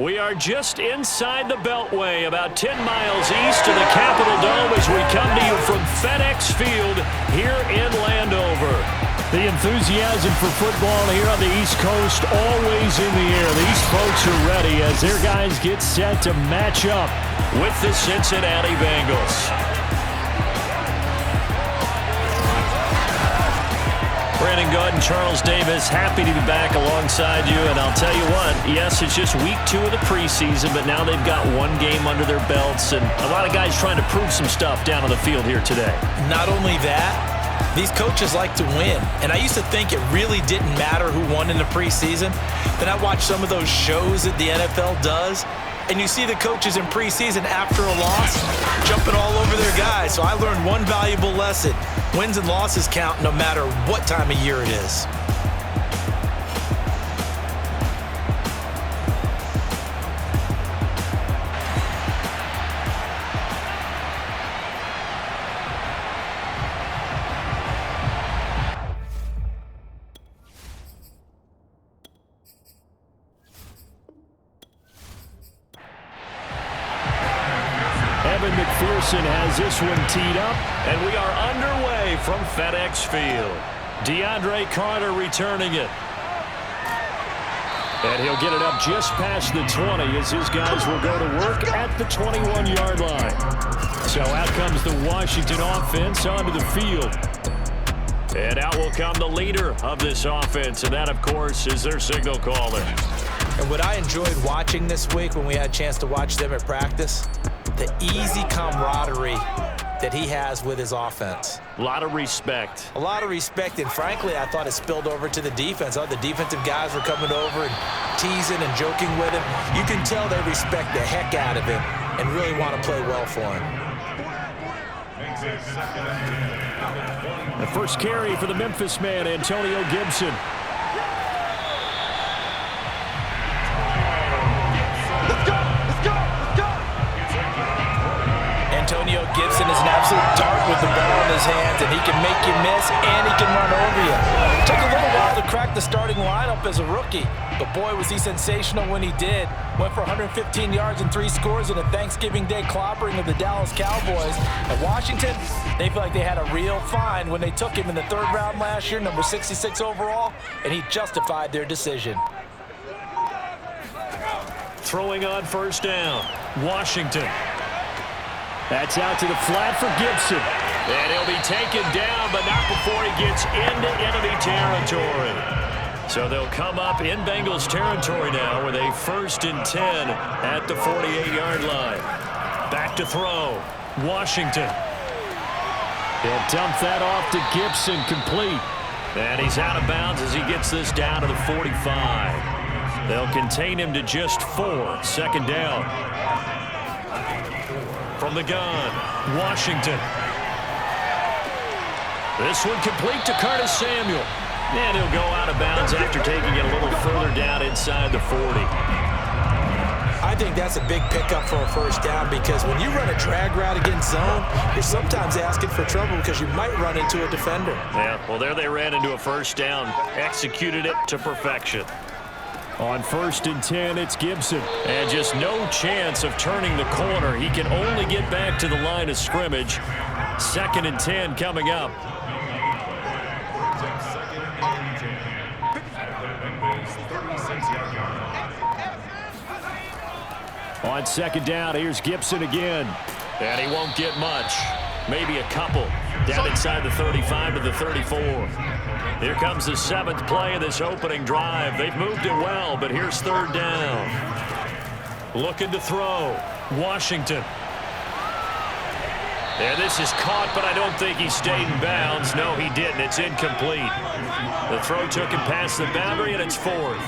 We are just inside the Beltway, about 10 miles east of the Capitol Dome as we come to you from FedEx Field here in Landover. The enthusiasm for football here on the East Coast always in the air. These folks are ready as their guys get set to match up with the Cincinnati Bengals. Brandon Good and Charles Davis, happy to be back alongside you. And I'll tell you what, yes, it's just week 2 of the preseason, but now they've got one game under their belts. And a lot of guys trying to prove some stuff down on the field here today. Not only that, these coaches like to win. And I used to think it really didn't matter who won in the preseason. Then I watched some of those shows that the NFL does. And you see the coaches in preseason after a loss jumping all over their guys. So I learned one valuable lesson. Wins and losses count no matter what time of year it is. McPherson has this one teed up. And we are underway from FedEx Field. DeAndre Carter returning it. And he'll get it up just past the 20 as his guys will go to work at the 21-yard line. So out comes the Washington offense onto the field. And out will come the leader of this offense, and that, of course, is their signal caller. And what I enjoyed watching this week when we had a chance to watch them at practice, the easy camaraderie that he has with his offense. A lot of respect. A lot of respect, and frankly, I thought it spilled over to the defense. The defensive guys were coming over and teasing and joking with him. You can tell they respect the heck out of him and really want to play well for him. The first carry for the Memphis man, Antonio Gibson. Antonio Gibson is an absolute dart with the ball in his hands, and he can make you miss, and he can run over you. Took a little while to crack the starting lineup as a rookie, but boy, was he sensational when he did. Went for 115 yards and 3 scores in a Thanksgiving Day clobbering of the Dallas Cowboys. At Washington, they feel like they had a real find when they took him in the 3rd round last year, number 66 overall, and he justified their decision. Throwing on first down, Washington. That's out to the flat for Gibson. And he'll be taken down, but not before he gets into enemy territory. So they'll come up in Bengals territory now with a 1st and 10 at the 48-yard line. Back to throw, Washington. They'll dump that off to Gibson, complete. And he's out of bounds as he gets this down to the 45. They'll contain him to just 4, 2nd down. From the gun, Washington. This one complete to Curtis Samuel. And he'll go out of bounds after taking it a little further down inside the 40. I think that's a big pickup for a 1st down, because when you run a drag route against zone, you're sometimes asking for trouble because you might run into a defender. Yeah, well, there they ran into a 1st down. Executed it to perfection. On 1st and 10, it's Gibson. And just no chance of turning the corner. He can only get back to the line of scrimmage. 2nd and 10 coming up. On 2nd down, here's Gibson again. And he won't get much. Maybe a couple. Down inside the 35 to the 34. Here comes the 7th play of this opening drive. They've moved it well, but here's 3rd down. Looking to throw, Washington. And this is caught, but I don't think he stayed in bounds. No, he didn't. It's incomplete. The throw took him past the boundary, and it's 4th.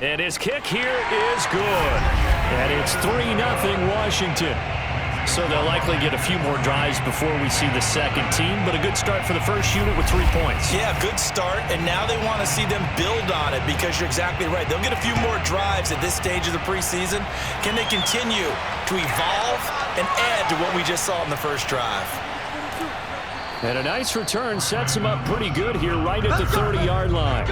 And his kick here is good. And it's 3-0 Washington. So they'll likely get a few more drives before we see the 2nd team, but a good start for the 1st unit with 3 points. Yeah, good start, and now they want to see them build on it, because you're exactly right. They'll get a few more drives at this stage of the preseason. Can they continue to evolve and add to what we just saw in the 1st drive? And a nice return sets him up pretty good here right at the 30-yard line.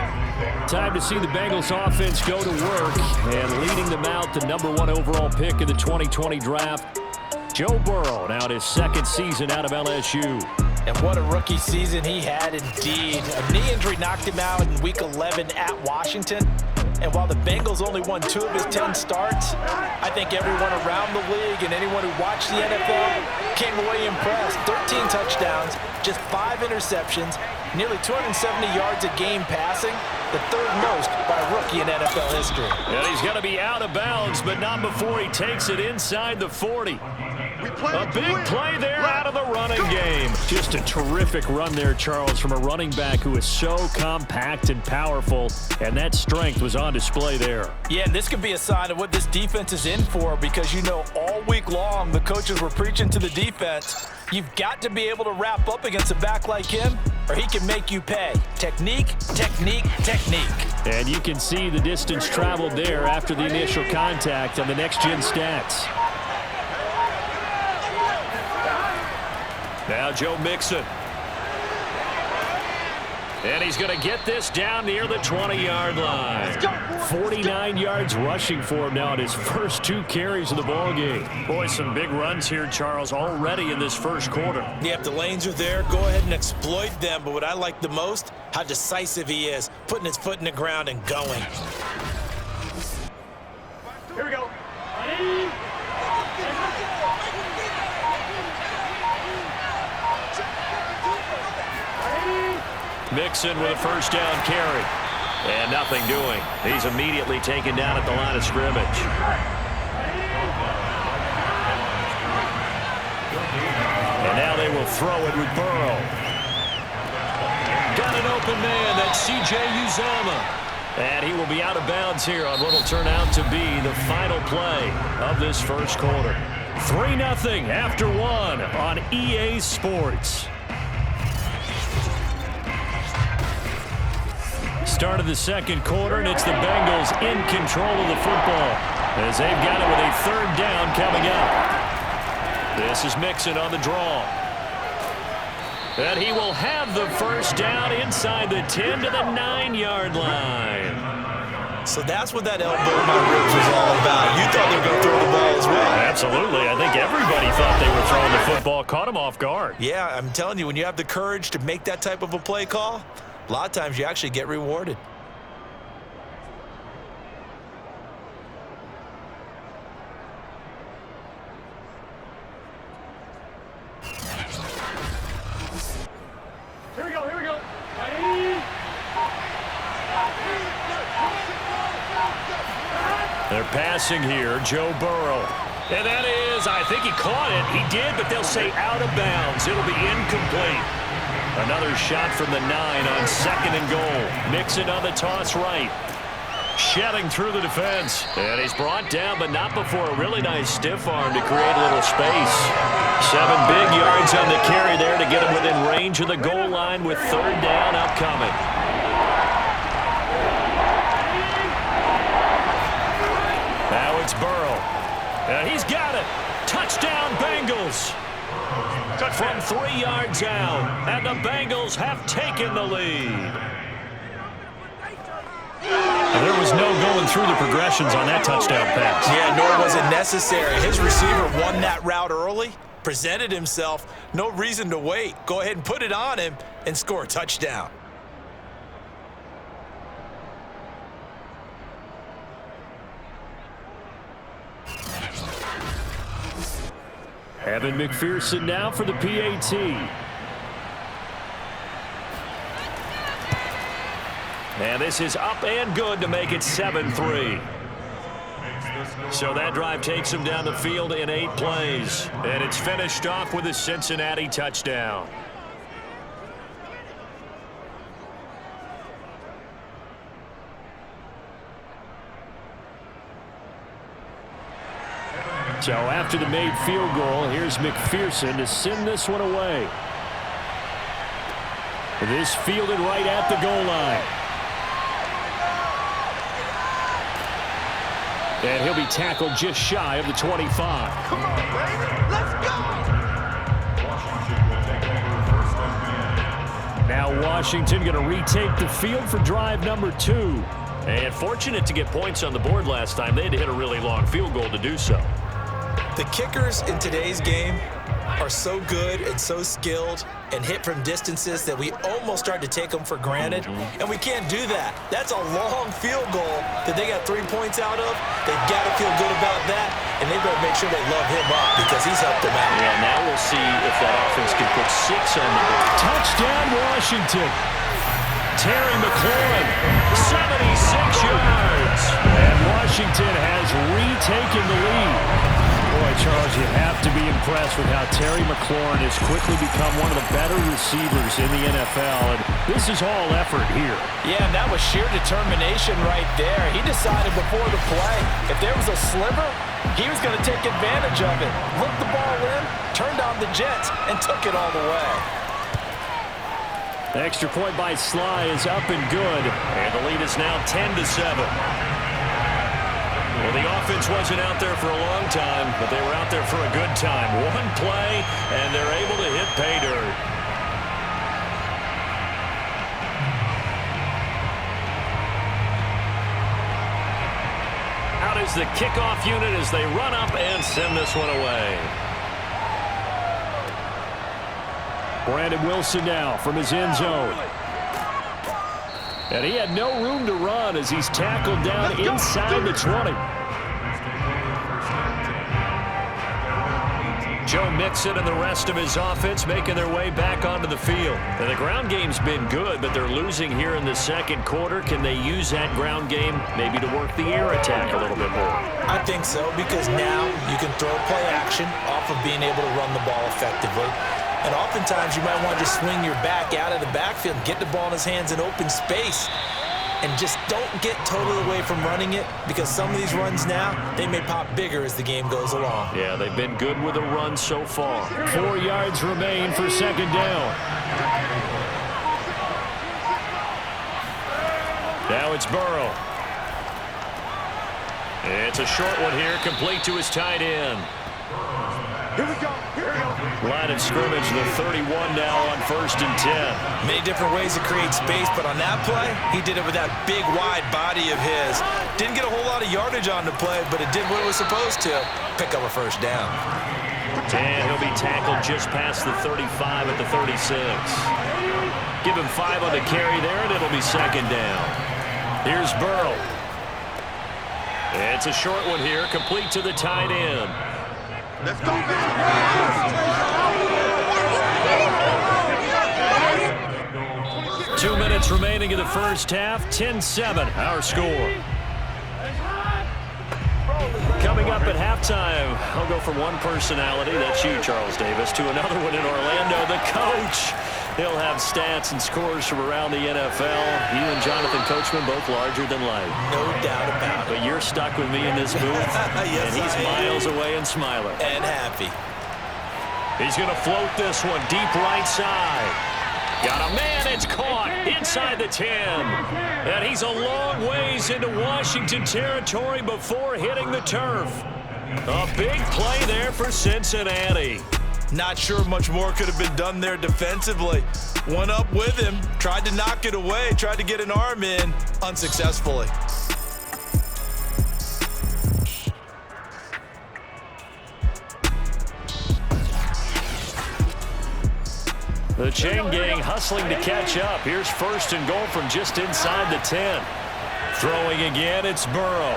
Time to see the Bengals offense go to work, and leading them out, the #1 overall pick in the 2020 draft, Joe Burrow, now in his second season out of LSU. And what a rookie season he had indeed. A knee injury knocked him out in Week 11 at Washington. And while the Bengals only won 2 of his 10 starts, I think everyone around the league and anyone who watched the NFL came away impressed. 13 touchdowns, just 5 interceptions, nearly 270 yards a game passing, the 3rd most by a rookie in NFL history. And he's going to be out of bounds, but not before he takes it inside the 40. A big play there out of the running game. Just a terrific run there, Charles, from a running back who is so compact and powerful, and that strength was on display there. Yeah, and this could be a sign of what this defense is in for, because you know all week long the coaches were preaching to the defense, you've got to be able to wrap up against a back like him, or he can make you pay. Technique, technique, technique. And you can see the distance traveled there after the initial contact on the next-gen stats. Now Joe Mixon. And he's going to get this down near the 20-yard line. 49 yards rushing for him now in his first 2 carries of the ballgame. Boy, some big runs here, Charles, already in this first quarter. Yeah, if the lanes are there, go ahead and exploit them. But what I like the most, how decisive he is, putting his foot in the ground and going. Here we go. Mixon with a first down carry. And nothing doing. He's immediately taken down at the line of scrimmage. And now they will throw it with Burrow. Got an open man. That's C.J. Uzomah. And he will be out of bounds here on what will turn out to be the final play of this first quarter. 3-0 after 1 on EA Sports. Start of the second quarter, and it's the Bengals in control of the football as they've got it with a 3rd down coming up. This is Mixon on the draw. And he will have the first down inside the 10 to the 9-yard line. So that's what that elbow in my ribs was all about. You thought they were going to throw the ball as well. Absolutely. I think everybody thought they were throwing the football, caught him off guard. Yeah, I'm telling you, when you have the courage to make that type of a play call, a lot of times you actually get rewarded. Here we go, here we go. They're passing here, Joe Burrow. And that is, I think he caught it. He did, but they'll say out of bounds. It'll be incomplete. Another shot from the 9 on 2nd and goal. Mixon on the toss right. Shedding through the defense. And he's brought down, but not before a really nice stiff arm to create a little space. 7 big yards on the carry there to get him within range of the goal line with 3rd down upcoming. Now it's Burrow. And he's got it. Touchdown, Bengals. From 3 yards out, and the Bengals have taken the lead. There was no going through the progressions on that touchdown pass. Yeah, nor was it necessary. His receiver won that route early, presented himself, no reason to wait. Go ahead and put it on him and score a touchdown. Evan McPherson now for the PAT. And this is up and good to make it 7-3. So that drive takes him down the field in 8 plays. And it's finished off with a Cincinnati touchdown. So after the made field goal, here's McPherson to send this one away. This fielded right at the goal line. And he'll be tackled just shy of the 25. Come on, baby. Let's go. Now Washington going to retake the field for drive number 2. And fortunate to get points on the board last time. They had to hit a really long field goal to do so. The kickers in today's game are so good and so skilled and hit from distances that we almost start to take them for granted, and we can't do that. That's a long field goal that they got 3 points out of. They've got to feel good about that, and they better make sure they love him up because he's helped them out. Yeah, now we'll see if that offense can put 6 on the board. Touchdown, Washington. Terry McLaurin, 76 yards. And Washington has retaken the lead. Boy, Charles, you have to be impressed with how Terry McLaurin has quickly become one of the better receivers in the NFL, and this is all effort here. Yeah, and that was sheer determination right there. He decided before the play, if there was a sliver, he was going to take advantage of it. Looked the ball in, turned on the Jets, and took it all the way. The extra point by Sly is up and good. And the lead is now 10-7. Well, the offense wasn't out there for a long time, but they were out there for a good time. One play, and they're able to hit pay dirt. Out is the kickoff unit as they run up and send this one away. Brandon Wilson now from his end zone. And he had no room to run as he's tackled down inside the 20. Joe Mixon and the rest of his offense making their way back onto the field. And the ground game's been good, but they're losing here in the second quarter. Can they use that ground game maybe to work the air attack a little bit more? I think so, because now you can throw play action off of being able to run the ball effectively. And oftentimes you might want to just swing your back out of the backfield, get the ball in his hands in open space, and just don't get totally away from running it, because some of these runs now, they may pop bigger as the game goes along. Yeah, they've been good with a run so far. 4 yards remain for second down. Now it's Burrow. It's a short one here, complete to his tight end. Here we go. Here we go. Line of scrimmage, the 31 now on 1st and 10. Many different ways to create space, but on that play, he did it with that big, wide body of his. Didn't get a whole lot of yardage on the play, but it did what it was supposed to, pick up a first down. And he'll be tackled just past the 35 at the 36. Give him 5 on the carry there, and it'll be second down. Here's Burrow. It's a short one here, complete to the tight end. Let's go, man. 2 minutes remaining in the first half. 10-7, our score. Coming up at halftime, I'll go from one personality, that's you, Charles Davis, to another one in Orlando, the coach. He'll have stats and scores from around the NFL. You and Jonathan Coachman both larger than life. No doubt about it. But you're stuck with me in this booth, Yes, and he's I am. miles away and smiling. And happy. He's going to float this one deep right side. Got a man, it's caught inside the 10. And he's a long ways into Washington territory before hitting the turf. A big play there for Cincinnati. Not sure much more could have been done there defensively. Went up with him, tried to knock it away, tried to get an arm in, unsuccessfully. The chain gang hustling to catch up. Here's 1st and goal from just inside the 10. Throwing again, it's Burrow.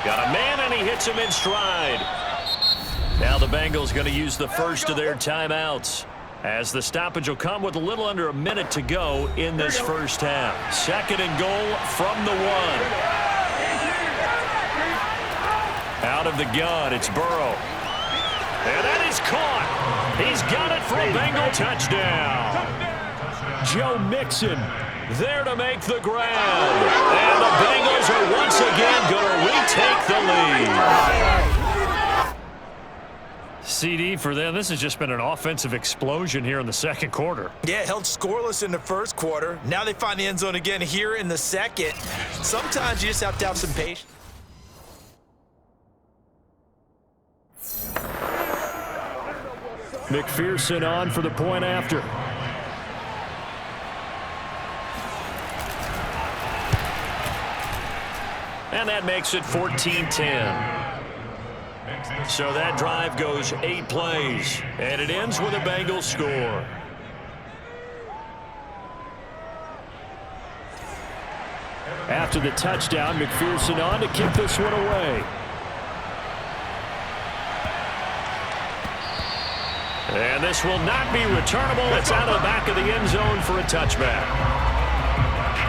Got a man, and he hits him in stride. Now the Bengals going to use the first of their timeouts, as the stoppage will come with a little under a minute to go in this first half. 2nd and goal from the 1. Out of the gun, it's Burrow. And that is caught. He's got it for a Bengal touchdown. Joe Mixon there to make the grab. And the Bengals are once again going to retake the lead. CD for them. This has just been an offensive explosion here in the second quarter. Yeah, held scoreless in the first quarter. Now they find the end zone again here in the second. Sometimes you just have to have some patience. McPherson on for the point after. And that makes it 14-10. So that drive goes 8 plays, and it ends with a Bengals score. After the touchdown, McPherson on to kick this one away. And this will not be returnable. It's out of the back of the end zone for a touchback.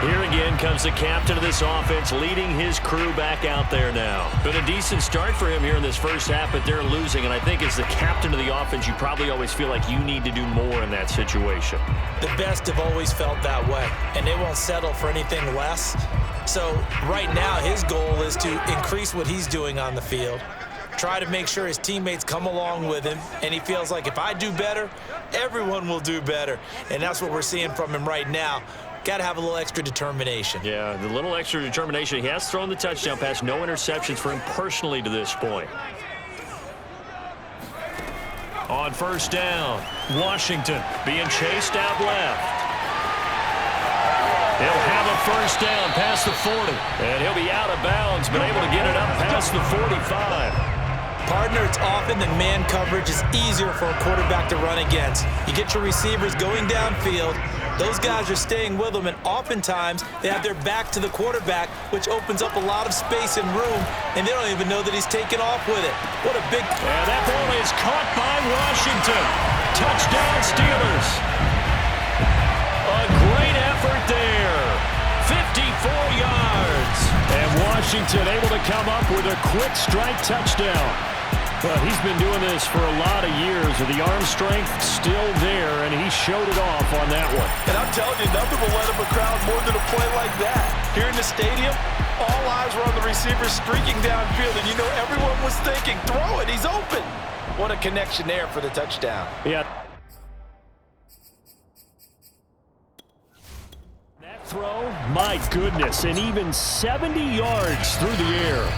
Here again comes the captain of this offense, leading his crew back out there now. Been a decent start for him here in this first half, but they're losing. And I think as the captain of the offense, you probably always feel like you need to do more in that situation. The best have always felt that way, and they won't settle for anything less. So right now, his goal is to increase what he's doing on the field, try to make sure his teammates come along with him, and he feels like if I do better, everyone will do better. And that's what we're seeing from him right now. Got to have a little extra determination. Yeah, the little extra determination. He has thrown the touchdown pass. No interceptions for him personally to this point. On first down, Washington being chased out left. He'll have a first down past the 40. And he'll be out of bounds, but able to get it up past the 45. Partner, it's often that man coverage is easier for a quarterback to run against. You get your receivers going downfield. Those guys are staying with them, and oftentimes they have their back to the quarterback, which opens up a lot of space and room, and they don't even know that he's taken off with it. What a big... And that ball is caught by Washington. Touchdown, Steelers. A great effort there. 54 yards. And Washington able to come up with a quick strike touchdown. But he's been doing this for a lot of years with the arm strength still there, and he showed it off on that one. And I'm telling you, nothing will let up a crowd more than a play like that. Here in the stadium, all eyes were on the receiver streaking downfield, and you know everyone was thinking, throw it, he's open. What a connection there for the touchdown. Yeah. That throw, my goodness, and even 70 yards through the air.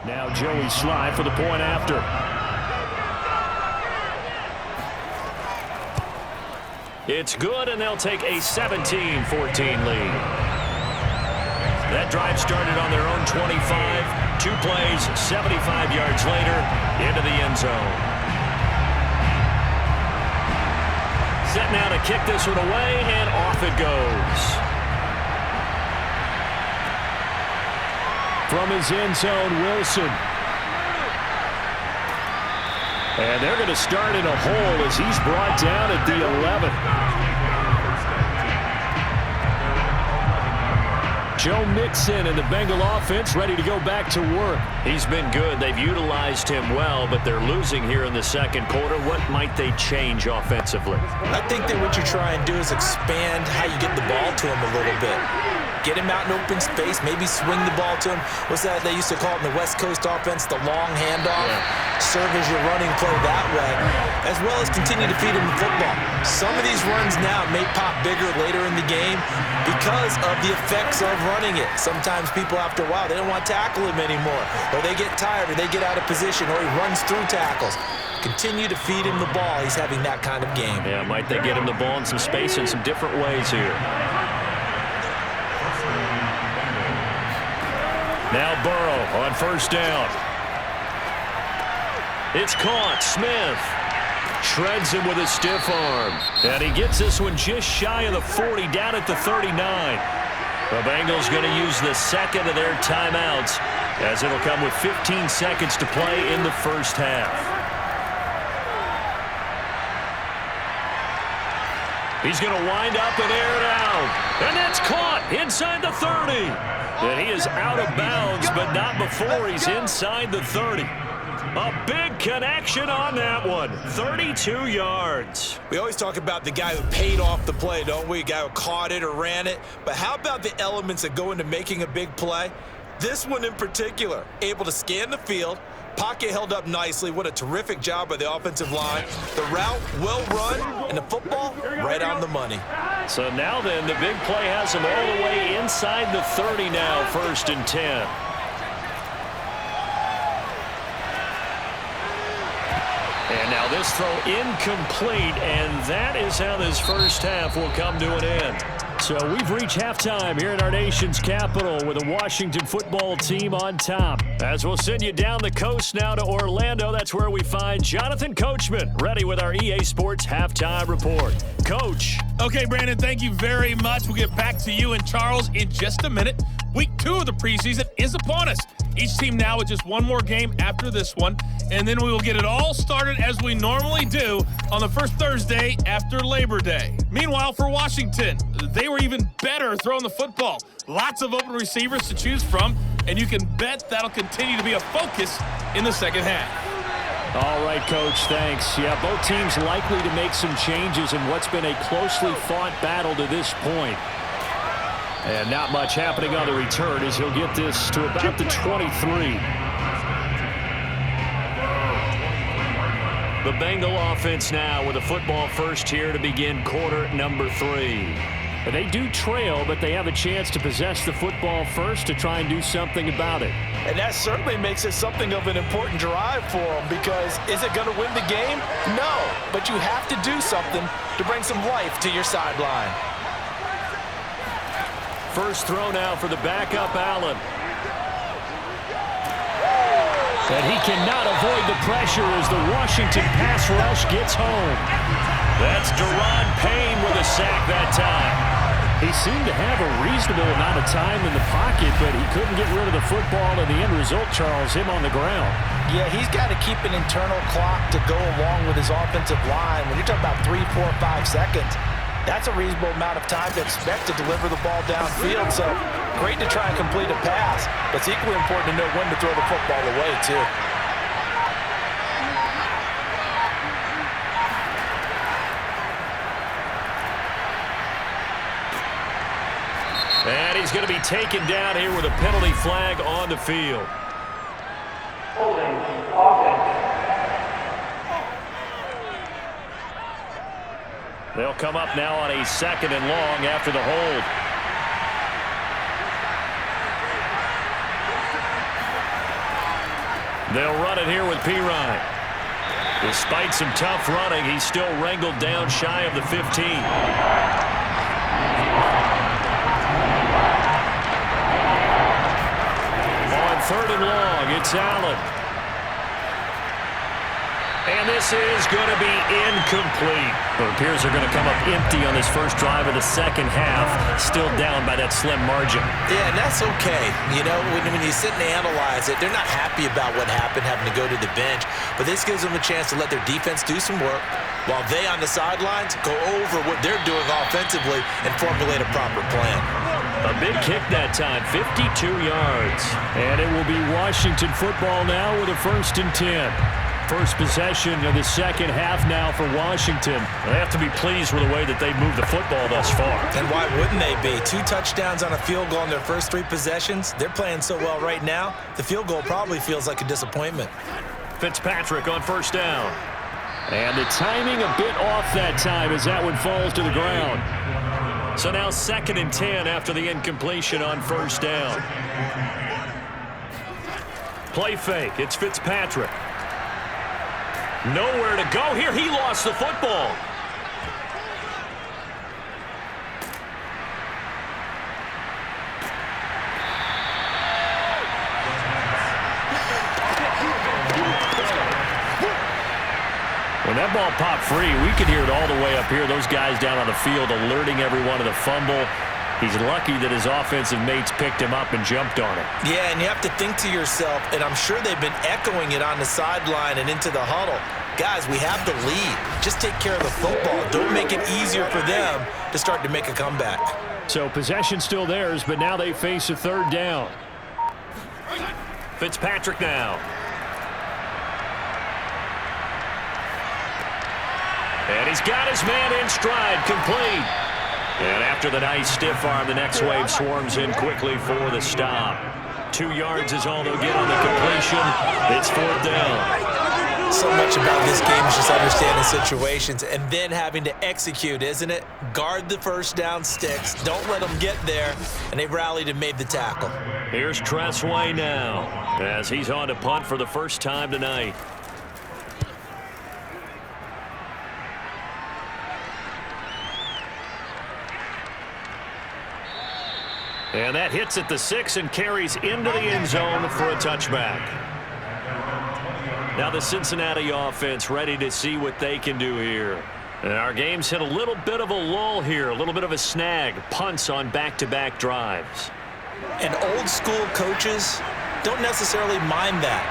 Now Joey Sly for the point after. It's good, and they'll take a 17-14 lead. That drive started on their own 25. 2 plays, 75 yards later, into the end zone. Set now to kick this one away, and off it goes. From his end zone, Wilson. And they're going to start in a hole as he's brought down at the 11. Joe Mixon and the Bengal offense ready to go back to work. He's been good. They've utilized him well, but they're losing here in the second quarter. What might they change offensively? I think that what you try and do is expand how you get the ball to him a little bit. Get him out in open space, maybe swing the ball to him. What's that they used to call it in the West Coast offense, the long handoff? Yeah. Serve as your running play that way, as well as continue to feed him the football. Some of these runs now may pop bigger later in the game because of the effects of running it. Sometimes people, after a while, they don't want to tackle him anymore, or they get tired, or they get out of position, or he runs through tackles. Continue to feed him the ball. He's having that kind of game. Yeah, might they get him the ball in some space in some different ways here. Now Burrow on first down. It's caught. Smith shreds him with a stiff arm. And he gets this one just shy of the 40, down at the 39. The Bengals going to use the second of their timeouts, as it'll come with 15 seconds to play in the first half. He's going to wind up and air it out. And that's caught inside the 30. And he is out of bounds, but not before he's inside the 30. A big connection on that one. 32 yards. We always talk about the guy who paid off the play, don't we? A guy who caught it or ran it. But how about the elements that go into making a big play? This one in particular, able to scan the field, pocket held up nicely. What a terrific job by the offensive line. The route well run, And the football, right on the money. So now then, the big play has them all the way inside the 30 now, 1st and 10. And now this throw incomplete, and that is how this first half will come to an end. So we've reached halftime here in our nation's capital with the Washington football team on top. As we'll send you down the coast now to Orlando, that's where we find Jonathan Coachman, ready with our EA Sports halftime report. Coach. Okay, Brandon, thank you very much. We'll get back to you and Charles in just a minute. Week 2 of the preseason is upon us. Each team now with just one more game after this one, and then we will get it all started as we normally do on the first Thursday after Labor Day. Meanwhile, for Washington, they were even better throwing the football. Lots of open receivers to choose from, and you can bet that'll continue to be a focus in the second half. All right, Coach, thanks. Yeah, both teams likely to make some changes in what's been a closely fought battle to this point. And not much happening on the return as he'll get this to about the 23. The Bengal offense now with a football first here to begin quarter number 3. They do trail, but they have a chance to possess the football first to try and do something about it. And that certainly makes it something of an important drive for them, because is it going to win the game? No, but you have to do something to bring some life to your sideline. First throw now for the backup, Allen. And he cannot avoid the pressure as the Washington pass rush gets home. That's Deron Payne with a sack that time. He seemed to have a reasonable amount of time in the pocket, but he couldn't get rid of the football, and the end result, Charles, him on the ground. Yeah, he's got to keep an internal clock to go along with his offensive line. When you're talking about 3, 4, 5 seconds, that's a reasonable amount of time to expect to deliver the ball downfield. So great to try and complete a pass, but it's equally important to know when to throw the football away, too. And he's going to be taken down here with a penalty flag on the field. Holding offense. They'll come up now on a 2nd and long after the hold. They'll run it here with Pirine. Despite some tough running, he's still wrangled down shy of the 15. On 3rd and long, it's Allen. And this is going to be incomplete. It appears they're going to come up empty on this first drive of the second half, still down by that slim margin. Yeah, and that's okay. You know, when you sit and analyze it, they're not happy about what happened, having to go to the bench, but this gives them a chance to let their defense do some work while they on the sidelines go over what they're doing offensively and formulate a proper plan. A big kick that time, 52 yards. And it will be Washington football now with a 1st and 10. First possession of the second half now for Washington. They have to be pleased with the way that they've moved the football thus far. And why wouldn't they be? 2 touchdowns on a field goal in their first 3 possessions. They're playing so well right now, the field goal probably feels like a disappointment. Fitzpatrick on 1st down. And the timing a bit off that time as that one falls to the ground. So now 2nd and 10 after the incompletion on 1st down. Play fake. It's Fitzpatrick. Nowhere to go here. He lost the football. When that ball popped free, we could hear it all the way up here. Those guys down on the field alerting everyone of the fumble. He's lucky that his offensive mates picked him up and jumped on it. Yeah, and you have to think to yourself, and I'm sure they've been echoing it on the sideline and into the huddle. Guys, we have the lead. Just take care of the football. Don't make it easier for them to start to make a comeback. So possession still theirs, but now they face a 3rd down. Fitzpatrick now. And he's got his man in stride, complete. And after the nice stiff arm, the next wave swarms in quickly for the stop. 2 yards is all they'll get on the completion. It's 4th down. So much about this game is just understanding situations and then having to execute, isn't it? Guard the first down sticks. Don't let them get there. And they rallied and made the tackle. Here's Tressway now as he's on to punt for the first time tonight. And that hits at the 6 and carries into the end zone for a touchback. Now the Cincinnati offense ready to see what they can do here. And our game's hit a little bit of a lull here, a little bit of a snag. Punts on back-to-back drives. And old school coaches don't necessarily mind that.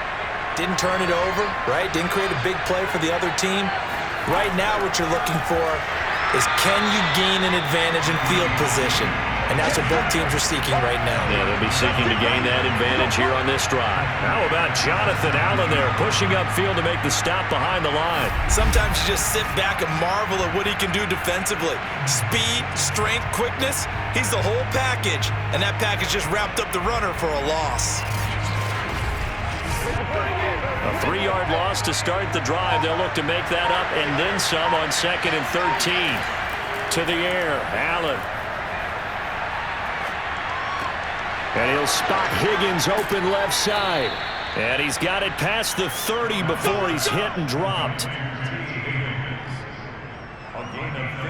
Didn't turn it over, right? Didn't create a big play for the other team. Right now what you're looking for is can you gain an advantage in field position? And that's what both teams are seeking right now. Yeah, they'll be seeking to gain that advantage here on this drive. How about Jonathan Allen there pushing upfield to make the stop behind the line? Sometimes you just sit back and marvel at what he can do defensively. Speed, strength, quickness, he's the whole package. And that package just wrapped up the runner for a loss. A 3-yard loss to start the drive. They'll look to make that up and then some on 2nd and 13. To the air, Allen. And he'll spot Higgins open left side. And he's got it past the 30 before he's hit and dropped.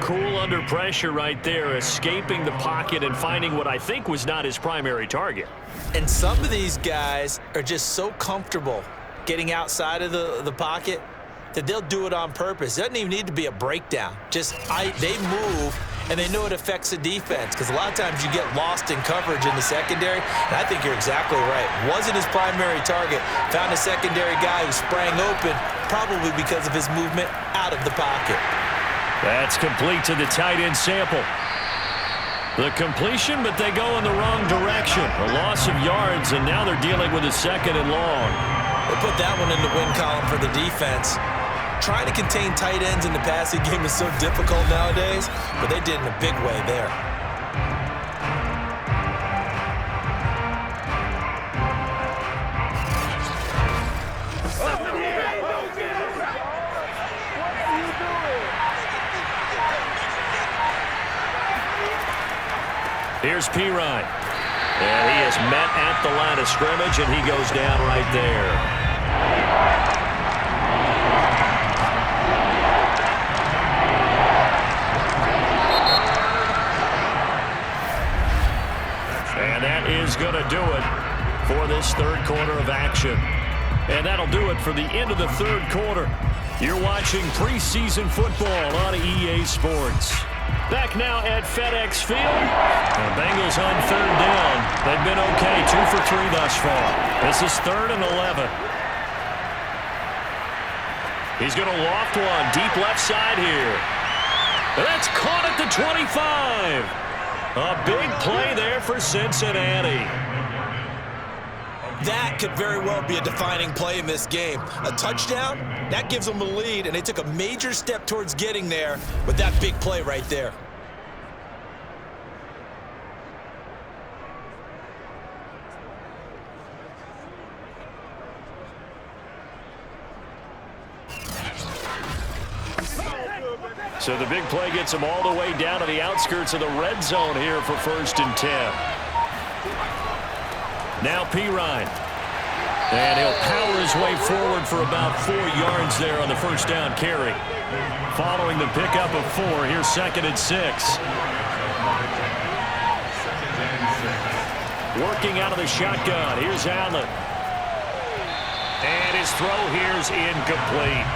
Cool under pressure right there, escaping the pocket and finding what I think was not his primary target. And some of these guys are just so comfortable getting outside of the pocket that they'll do it on purpose. It doesn't even need to be a breakdown. Just they move, and they know it affects the defense because a lot of times you get lost in coverage in the secondary, and I think you're exactly right. Wasn't his primary target. Found a secondary guy who sprang open, probably because of his movement out of the pocket. That's complete to the tight end Sample. The completion, but they go in the wrong direction. A loss of yards, and now they're dealing with a 2nd and long. They put that one in the win column for the defense. Trying to contain tight ends in the passing game is so difficult nowadays, but they did in a big way there. Here's Pirine. And he is met at the line of scrimmage, and he goes down right there. And that is going to do it for this third quarter of action. And that'll do it for the end of the third quarter. You're watching preseason football on EA Sports. Back now at FedEx Field. The Bengals on 3rd down. They've been okay, 2 for 3 thus far. This is 3rd and 11. He's going to loft one deep left side here. That's caught at the 25. A big play there for Cincinnati. That could very well be a defining play in this game. A touchdown, that gives them a lead, and they took a major step towards getting there with that big play right there. So the big play gets him all the way down to the outskirts of the red zone here for 1st and 10. Now Pirine. And he'll power his way forward for about 4 yards there on the first down carry. Following the pickup of 4, here's 2nd and 6. Working out of the shotgun, here's Allen. And his throw here's incomplete.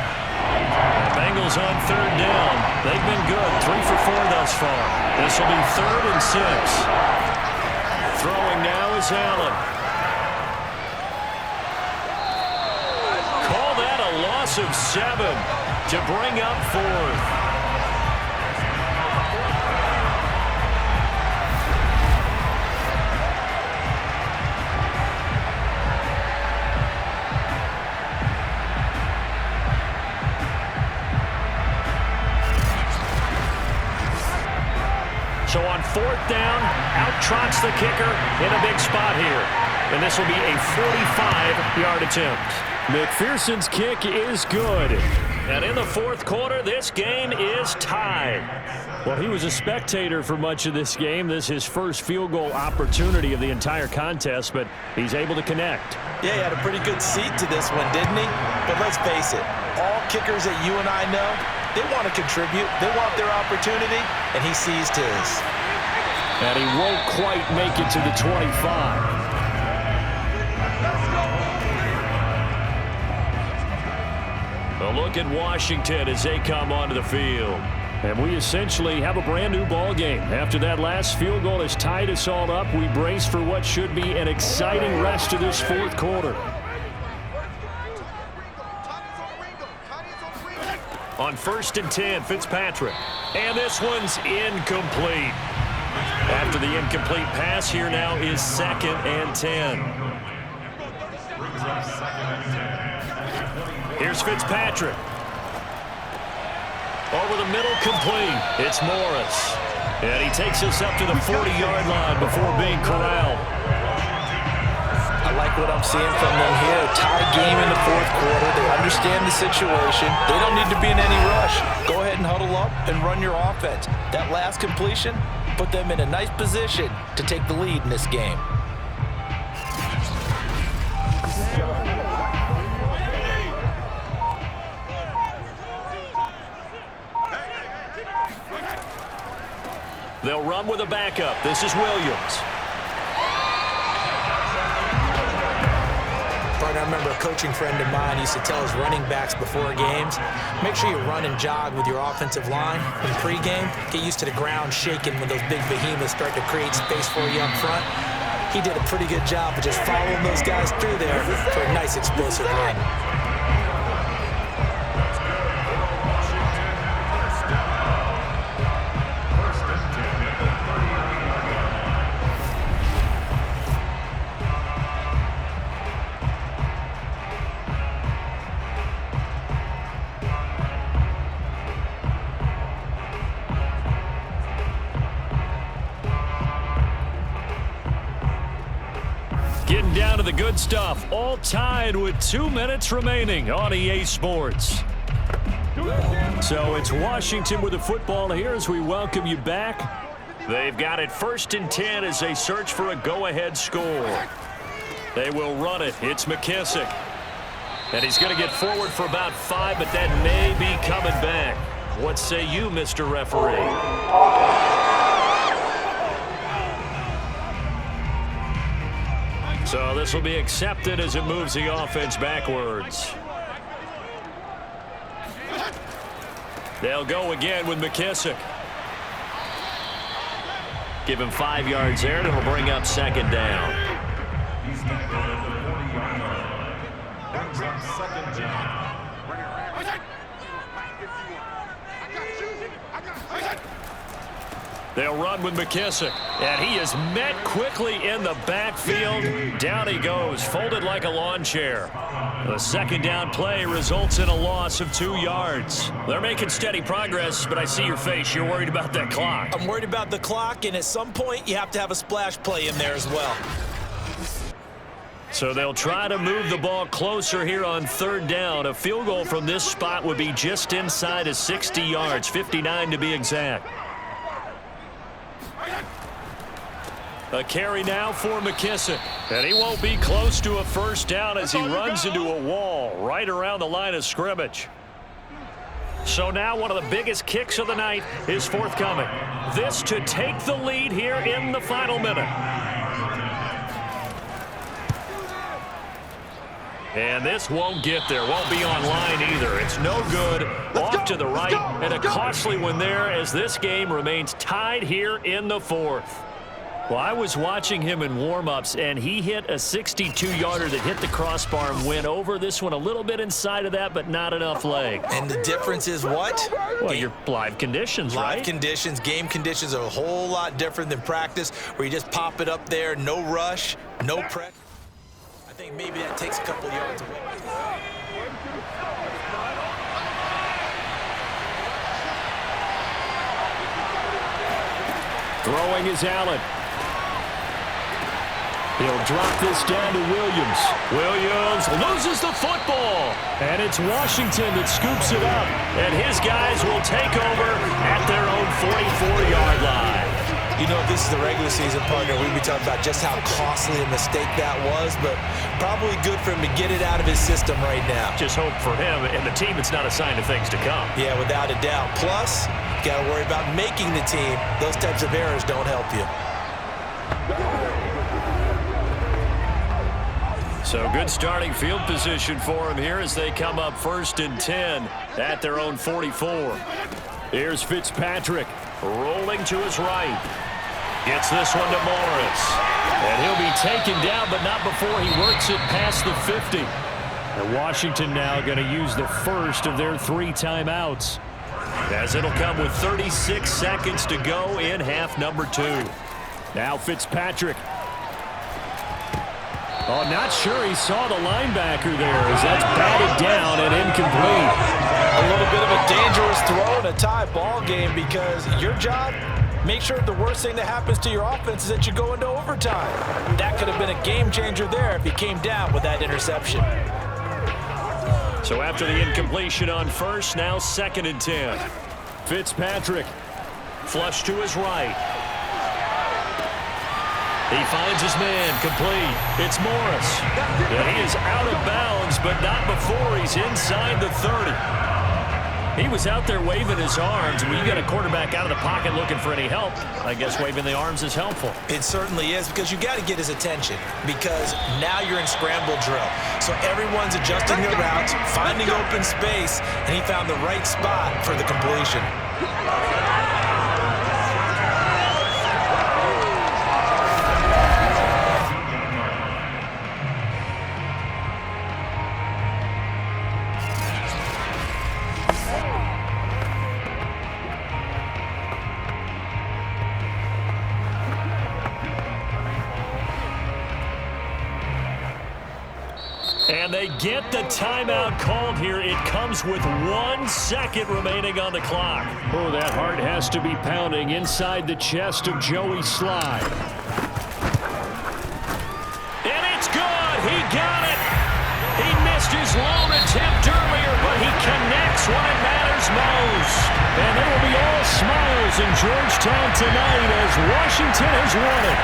The Bengals on 3rd down. They've been good, 3 for 4 thus far. This will be 3rd and 6. Throwing now is Allen. Call that a loss of 7 to bring up 4th. So on 4th down, out trots the kicker in a big spot here. And this will be a 45-yard attempt. McPherson's kick is good. And in the fourth quarter, this game is tied. Well, he was a spectator for much of this game. This is his first field goal opportunity of the entire contest, but he's able to connect. Yeah, he had a pretty good seat to this one, didn't he? But let's face it, all kickers that you and I know, they want to contribute. They want their opportunity, and he seized his. And he won't quite make it to the 25. A look at Washington as they come onto the field. And we essentially have a brand new ball game. After that last field goal has tied us all up, we brace for what should be an exciting rest of this fourth quarter. On 1st and 10, Fitzpatrick. And this one's incomplete. After the incomplete pass, here now is 2nd and 10. Here's Fitzpatrick. Over the middle, complete. It's Morris. And he takes us up to the 40-yard line before being corralled. I like what I'm seeing from them here. A tie game in the fourth quarter. They understand the situation. They don't need to be in any rush. Go ahead and huddle up and run your offense. That last completion put them in a nice position to take the lead in this game. They'll run with a backup. This is Williams. I remember a coaching friend of mine used to tell his running backs before games, make sure you run and jog with your offensive line in pregame. Get used to the ground shaking when those big behemoths start to create space for you up front. He did a pretty good job of just following those guys through there for a nice explosive run. Getting down to the good stuff, all tied with 2 minutes remaining on EA Sports. So it's Washington with the football here as we welcome you back. They've got it 1st and 10 as they search for a go-ahead score. They will run it. It's McKissick. And he's going to get forward for about 5, but that may be coming back. What say you, Mr. Referee? So this will be accepted as it moves the offense backwards. They'll go again with McKissick. Give him 5 yards there, and it'll bring up 2nd down. They'll run with McKissick, and he is met quickly in the backfield. Down he goes, folded like a lawn chair. The 2nd down play results in a loss of 2 yards. They're making steady progress, but I see your face. You're worried about that clock. I'm worried about the clock, and at some point, you have to have a splash play in there as well. So they'll try to move the ball closer here on 3rd down. A field goal from this spot would be just inside of 60 yards, 59 to be exact. A carry now for McKissick. And he won't be close to a 1st down as he runs into a wall right around the line of scrimmage. So now one of the biggest kicks of the night is forthcoming. This to take the lead here in the final minute. And this won't get there, won't be online either. It's no good, off to the right, and a costly one there as this game remains tied here in the 4th. Well, I was watching him in warm-ups, and he hit a 62-yarder that hit the crossbar and went over. This one a little bit inside of that, but not enough leg. And the difference is what? Well, your live conditions, right? Live conditions, game conditions are a whole lot different than practice, where you just pop it up there, no rush, no pressure. I think maybe that takes a couple yards away. Throwing is Allen. He'll drop this down to Williams. Williams loses the football. And it's Washington that scoops it up. And his guys will take over at their own 44-yard line. You know, if this is the regular season, partner, we'd be talking about just how costly a mistake that was, but probably good for him to get it out of his system right now. Just hope for him and the team it's not a sign of things to come. Yeah, without a doubt. Plus, you got to worry about making the team. Those types of errors don't help you. So good starting field position for him here as they come up 1st and 10 at their own 44. Here's Fitzpatrick rolling to his right. Gets this one to Morris. And he'll be taken down, but not before he works it past the 50. And Washington now going to use the first of their 3 timeouts. As it'll come with 36 seconds to go in half number 2. Now Fitzpatrick. Oh, not sure he saw the linebacker there as that's batted down and incomplete. A little bit of a dangerous throw in a tie ball game because your job, make sure the worst thing that happens to your offense is that you go into overtime. That could have been a game changer there if he came down with that interception. So after the incompletion on first, now 2nd and 10. Fitzpatrick. Flush to his right. He finds his man, complete. It's Morris. And he is out of bounds, but not before he's inside the 30. He was out there waving his arms. When you got a quarterback out of the pocket looking for any help, I guess waving the arms is helpful. It certainly is because you got to get his attention because now you're in scramble drill. So everyone's adjusting their routes, finding open space, and he found the right spot for the completion. And they get the timeout called here. It comes with 1 second remaining on the clock. Oh, that heart has to be pounding inside the chest of Joey Sly. And it's good. He got it. He missed his lone attempt earlier, but he connects when it matters most. And there will be all smiles in Georgetown tonight as Washington has won it.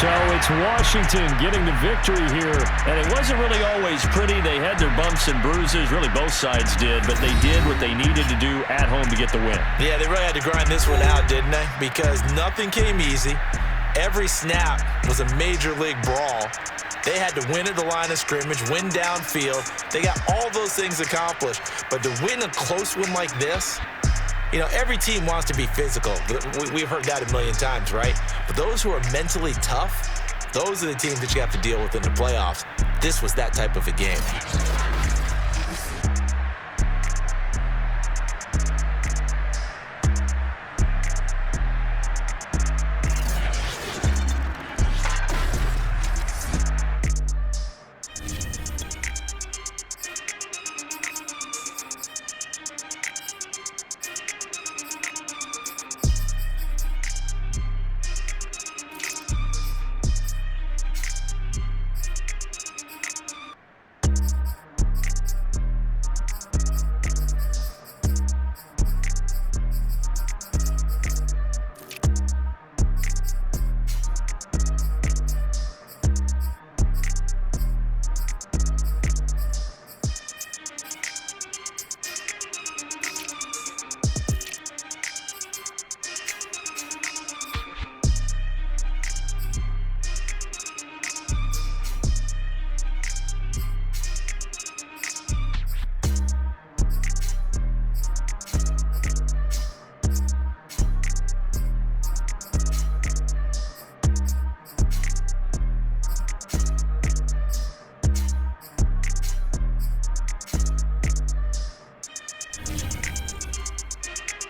So it's Washington getting the victory here. And it wasn't really always pretty. They had their bumps and bruises. Really, both sides did. But they did what they needed to do at home to get the win. Yeah, they really had to grind this one out, didn't they? Because nothing came easy. Every snap was a major league brawl. They had to win at the line of scrimmage, win downfield. They got all those things accomplished. But to win a close one like this, you know, every team wants to be physical. We've heard that a million times, right? But those who are mentally tough, those are the teams that you have to deal with in the playoffs. This was that type of a game.